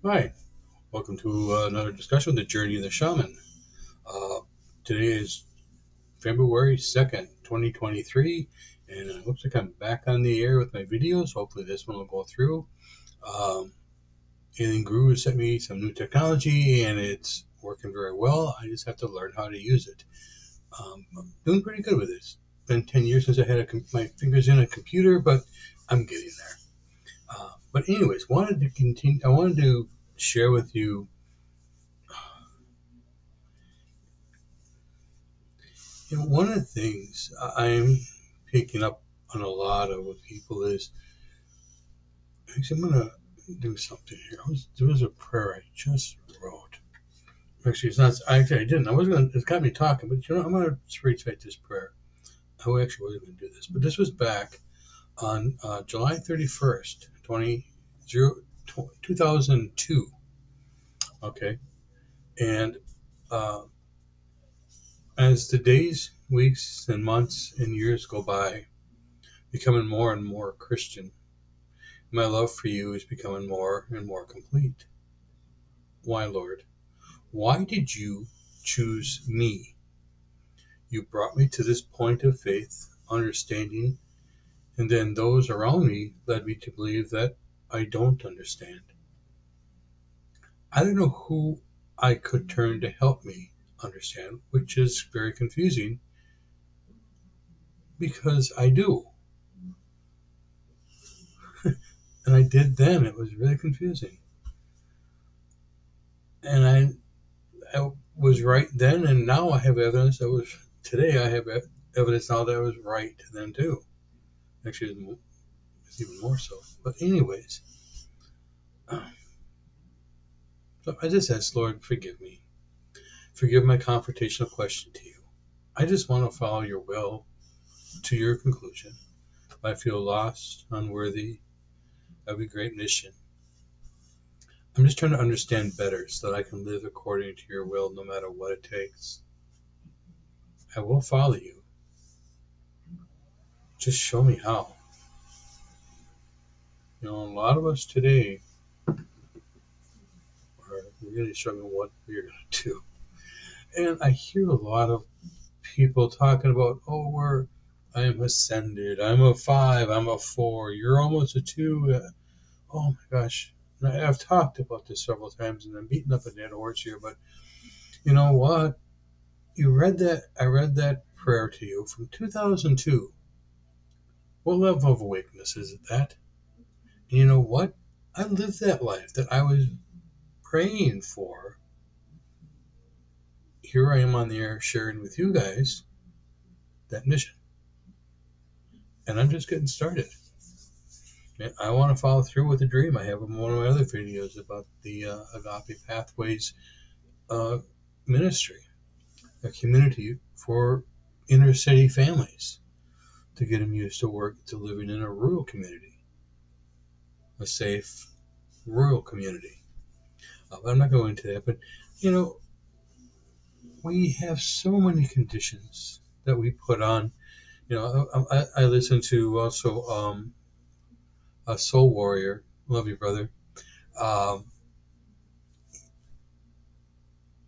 Hi, welcome to another discussion of the journey of the shaman. Uh, Today is February 2nd, 2023, and it looks like I'm back on the air with my videos. Hopefully, this one will go through. Um, Alien Guru has sent me some new technology, and it's working very well. I just have to learn how to use it. I'm doing pretty good with it. It's been 10 years since I had my fingers in a computer, but I'm getting there. But anyways, wanted to continue. I wanted to share with you. One of the things I'm picking up on a lot of with people is actually I'm gonna do something here. There was a prayer I just wrote. Actually, it's not. Actually, I didn't. I was gonna. It's got me talking, but I'm gonna recite this prayer. I actually wasn't gonna do this, but this was back on July 31st, 2002. Okay, and uh, as the days, weeks, and months and years go by, becoming more and more Christian, my love for you is becoming more and more complete. Why, Lord? Why did you choose me? You brought me to this point of faith, understanding, and then those around me led me to believe that I don't understand. I don't know who I could turn to help me understand, which is very confusing because I do. And I did then. It was really confusing. And I was right then, and now I have evidence that was today. I have evidence now that I was right then too. Actually, it's even more so. But anyways, so I just asked, Lord, forgive me, forgive my confrontational question to you. I just want to follow your will to your conclusion. If I feel lost, unworthy of a great mission, I'm just trying to understand better so that I can live according to your will, no matter what it takes. I will follow you. Just show me how. A lot of us today are really struggling what we're going to do. And I hear a lot of people talking about, oh, I am ascended, I'm a 5, I'm a 4, you're almost a 2. Oh my gosh. And I've talked about this several times and I'm beating up a dead horse here, but you know what? I read that prayer to you from 2002. What level of awakeness is it that? And you know what? I lived that life that I was praying for. Here I am on the air sharing with you guys that mission. And I'm just getting started. I want to follow through with the dream. I have in one of my other videos about the Agape Pathways uh, ministry, a community for inner city families to get them used to living in a rural community, a safe rural community. I'm not going into that, but you know, we have so many conditions that we put on. I listen to also a Soul Warrior. Love you, brother. Um,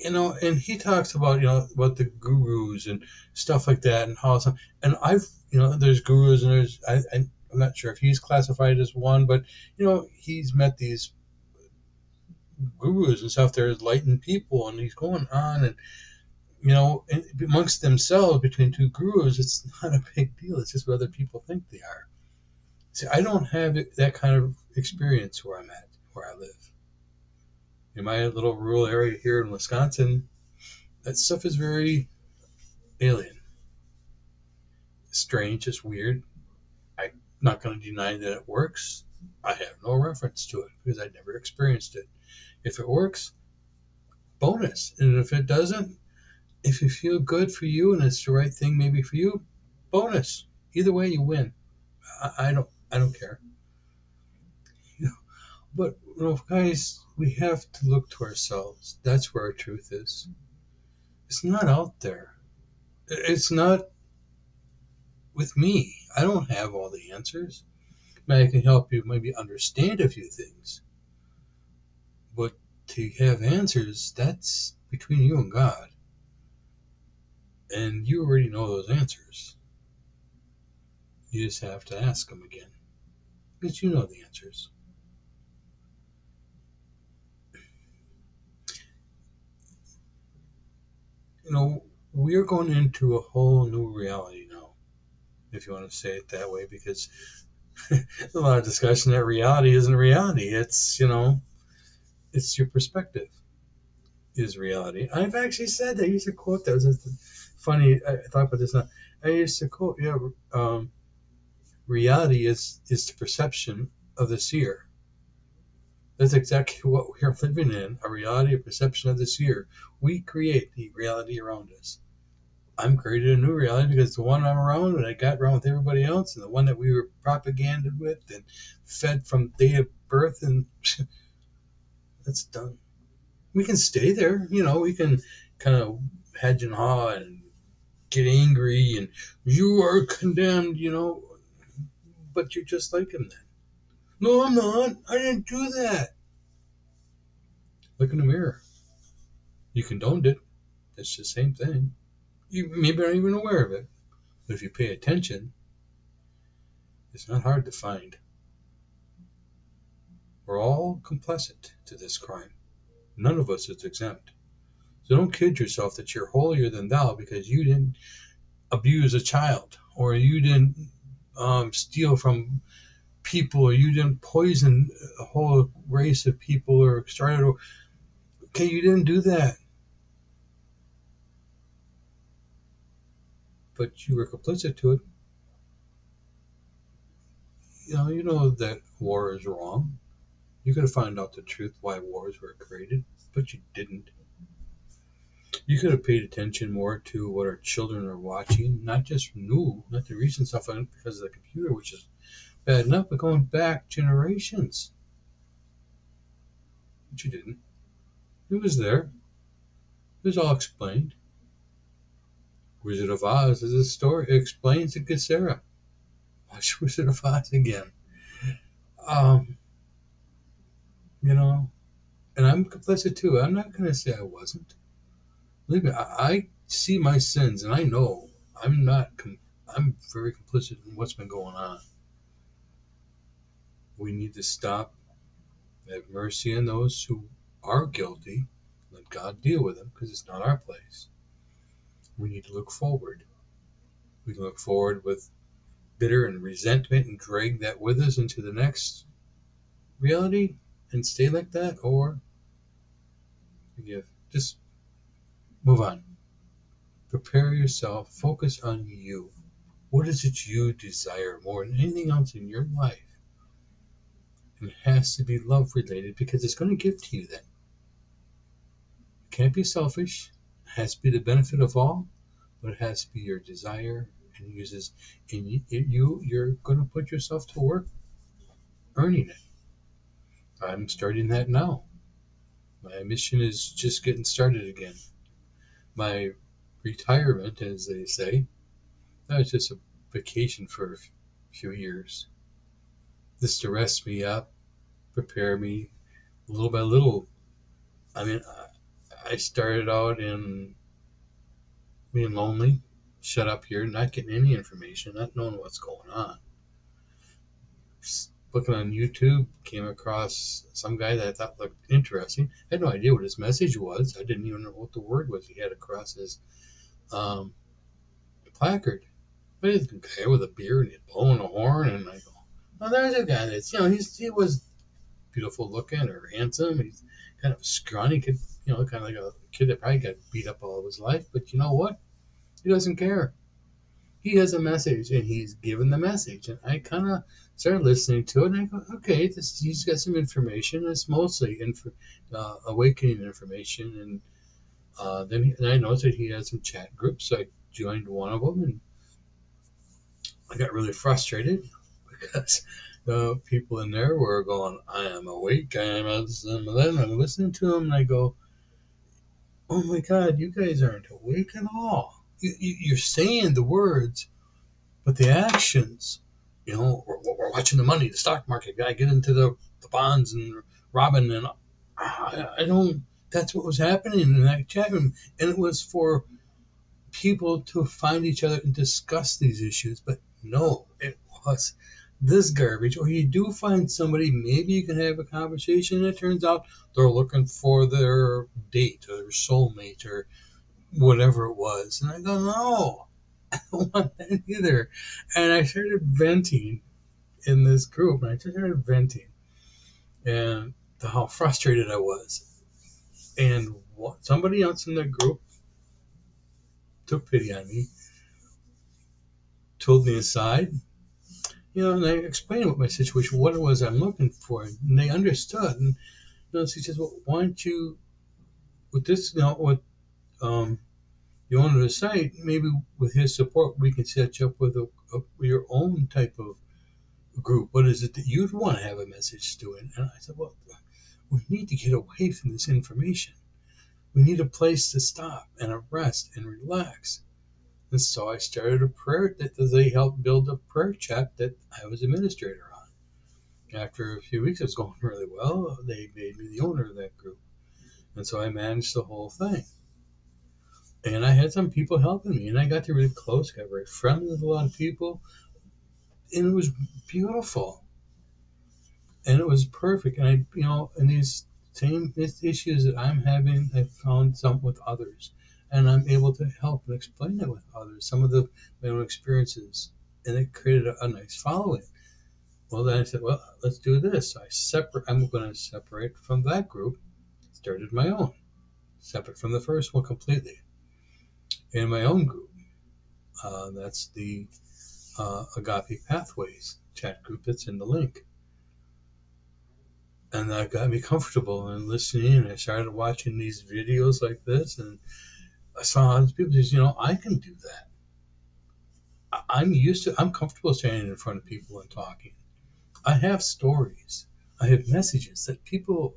and he talks about about the gurus and stuff like that, and how some, and I've there's gurus and I'm not sure if he's classified as one, but he's met these gurus and stuff. There's enlightened people, and he's going on, and amongst themselves between two gurus, it's not a big deal. It's just what other people think they are. See, I don't have that kind of experience where I'm at, where I live. In my little rural area here in Wisconsin, that stuff is very alien. Strange, it's weird. I'm not going to deny that it works. I have no reference to it because I never experienced it. If it works, bonus. And if it doesn't, if you feel good for you and it's the right thing maybe for you, bonus. Either way, you win. I don't care. You know, but guys, we have to look to ourselves. That's where our truth is. It's not out there. It's not with me. I don't have all the answers. I can help you maybe understand a few things, to have answers, that's between you and God. And you already know those answers. You just have to ask them again. Because you know the answers. You know, we're going into a whole new reality now, if you want to say it that way, because there's a lot of discussion that reality isn't reality. It's, it's your perspective is reality. I've actually said that. I used to quote that. It was funny. I thought about this now. I used to quote, reality is the perception of the seer. That's exactly what we're living in, a reality, a perception of the seer. We create the reality around us. I'm created a new reality because the one I'm around and I got around with everybody else and the one that we were propaganded with and fed from day of birth, and that's done. We can stay there, we can kind of hedge and haw and get angry and you are condemned, but you're just like him then. No, I'm not. I didn't do that. Look in the mirror. You condoned it. It's the same thing. You maybe aren't even aware of it. But if you pay attention, it's not hard to find. We're all complicit to this crime. None of us is exempt. So don't kid yourself that you're holier than thou because you didn't abuse a child or you didn't steal from people or you didn't poison a whole race of people or started. Okay, you didn't do that. But you were complicit to it. You know that war is wrong. You could have found out the truth why wars were created, but you didn't. You could have paid attention more to what our children are watching, not just new, not the recent stuff because of the computer, which is bad enough, but going back generations. But you didn't. It was there. It was all explained. Wizard of Oz is a story. It explains it gets Sarah. Watch Wizard of Oz again. And I'm complicit too. I'm not going to say I wasn't. Believe me, I see my sins and I know I'm not. I'm very complicit in what's been going on. We need to stop, have mercy on those who are guilty, let God deal with them because it's not our place. We need to look forward. We can look forward with bitter and resentment and drag that with us into the next reality and stay like that, or forgive. Just move on. Prepare yourself. Focus on you. What is it you desire more than anything else in your life? And it has to be love related because it's going to give to you then. It can't be selfish. It has to be the benefit of all, but it has to be your desire and uses. And you're going to put yourself to work earning it. I'm starting that now. My mission is just getting started again. My retirement, as they say, that was just a vacation for a few years. Just to rest me up, prepare me little by little. I mean, I started out in being lonely, shut up here, not getting any information, not knowing what's going on. Just looking on YouTube, came across some guy that I thought looked interesting. I had no idea what his message was. I didn't even know what the word was he had across his placard. But he's a guy with a beard and he's blowing a horn, and I go, "Oh, there's a guy that's he was beautiful looking or handsome. He's kind of a scrawny kid, kind of like a kid that probably got beat up all of his life. But you know what? He doesn't care. He has a message, and he's given the message. And I kind of started listening to it, and I go, okay, he's got some information. It's mostly awakening information. And then I noticed that he had some chat groups, so I joined one of them, and I got really frustrated because the people in there were going, I am awake, I am and then I'm listening to them, and I go, oh my God, you guys aren't awake at all. You're saying the words, but the actions, we're watching the money, the stock market, gotta get into the bonds and robbing and I don't. That's what was happening in that chat room, and it was for people to find each other and discuss these issues. But no, it was this garbage. Or you do find somebody, maybe you can have a conversation, and it turns out they're looking for their date or their soulmate or whatever it was. And I go, no, I don't want that either. And I started venting in this group, and I just started venting and how frustrated I was. And somebody else in the group took pity on me, told me aside, and I explained what my situation, what it was I'm looking for, and they understood. And she says, "Well, why don't you, with this, with the owner of the site, maybe with his support, we can set you up with your own type of group. What is it that you'd want to have a message doing?" And I said, "Well, we need to get away from this information. We need a place to stop and a rest and relax." And so I started a prayer that they helped build a prayer chat that I was administrator on. After a few weeks, it was going really well. They made me the owner of that group. And so I managed the whole thing. And I had some people helping me, and I got to really close, got very friendly with a lot of people. And it was beautiful. And it was perfect. And and these same issues that I'm having, I found some with others. And I'm able to help and explain it with others, some of my own experiences. And it created a nice following. Well, then I said, well, let's do this. I'm going to separate from that group, started my own, separate from the first one completely. In my own group, that's the Agape Pathways chat group that's in the link. And that got me comfortable in listening. And I started watching these videos like this, and I saw other people say, I can do that. I'm comfortable standing in front of people and talking. I have stories. I have messages that people,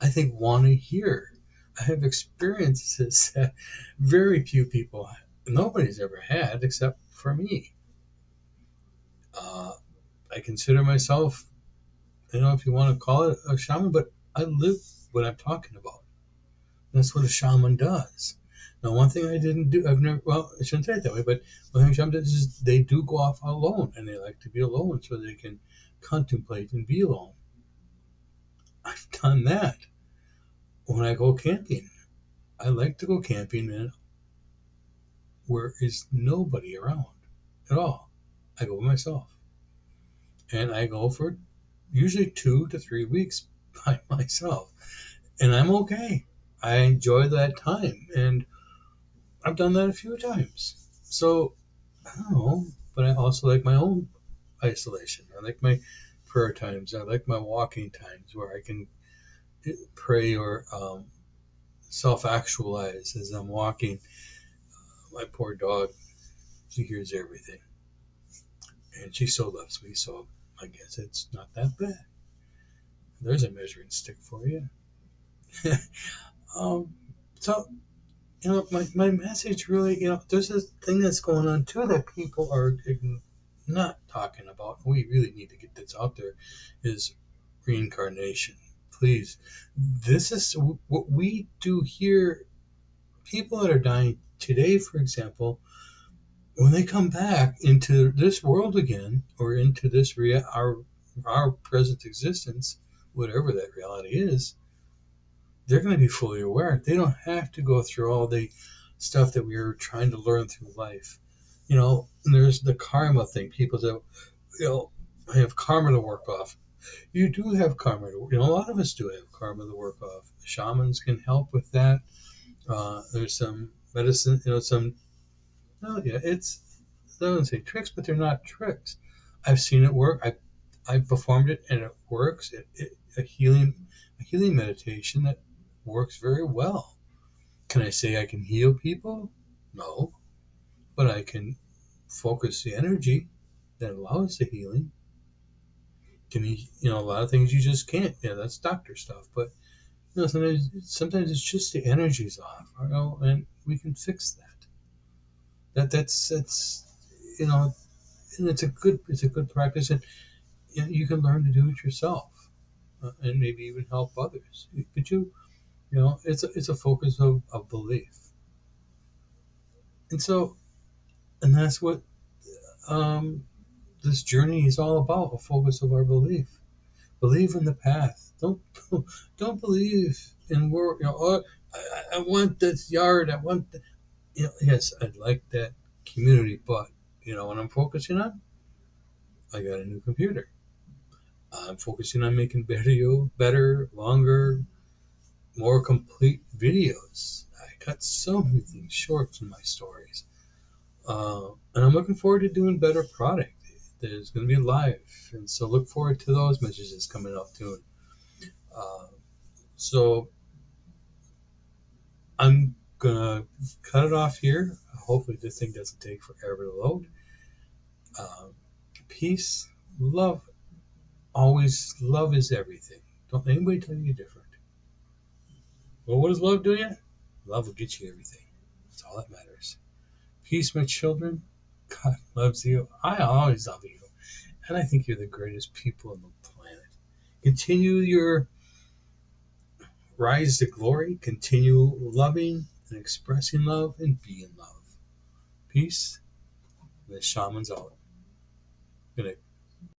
I think, want to hear. I have experiences that very few people, nobody's ever had except for me. I consider myself, if you want to call it a shaman, but I live what I'm talking about. That's what a shaman does. Now, one thing I didn't do, I shouldn't say it that way, but one thing shaman does is they do go off alone, and they like to be alone so they can contemplate and be alone. I've done that. When I go camping, I like to go camping where is nobody around at all. I go by myself. And I go for usually 2 to 3 weeks by myself. And I'm okay. I enjoy that time. And I've done that a few times. So, I don't know. But I also like my own isolation. I like my prayer times. I like my walking times where I can pray or self-actualize as I'm walking. My poor dog, she hears everything. And she still loves me, so I guess it's not that bad. There's a measuring stick for you. So, my message really, there's this thing that's going on too that people are not talking about. We really need to get this out there, is reincarnation. Please. This is what we do here. People that are dying today, for example, when they come back into this world again, or into this our present existence, whatever that reality is, they're going to be fully aware. They don't have to go through all the stuff that we are trying to learn through life. And there's the karma thing. People say, I have karma to work off. You do have karma to work. A lot of us do have karma to work off. Shamans can help with that. There's some medicine, it's, I don't say tricks, but they're not tricks. I've seen it work. I've performed it, and it works. A healing meditation that works very well. Can I say I can heal people? No, but I can focus the energy that allows the healing. Can you, a lot of things you just can't. Yeah, that's doctor stuff. But sometimes it's just the energy's off, and we can fix that. That's and it's a good practice, and you can learn to do it yourself. and maybe even help others. But it's a focus of belief. And so, and that's what um, this journey is all about, a focus of our belief. Believe in the path. Don't believe in work. Oh, I want this yard. I want, yes, I'd like that community, but what I'm focusing on, I got a new computer. I'm focusing on making better, longer, more complete videos. I cut so many things short in my stories. And I'm looking forward to doing better product. There's going to be live, and so look forward to those messages coming up too. Uh, so I'm gonna cut it off here. Hopefully, this thing doesn't take forever to load. Uh, Peace, love, always. Love is everything. Don't let anybody tell you different. Well, what does love do you? Love will get you everything. That's all that matters. Peace, my children. God loves you. I always love you. And I think you're the greatest people on the planet. Continue your rise to glory. Continue loving and expressing love and being love. Peace. The shaman's out. Good night.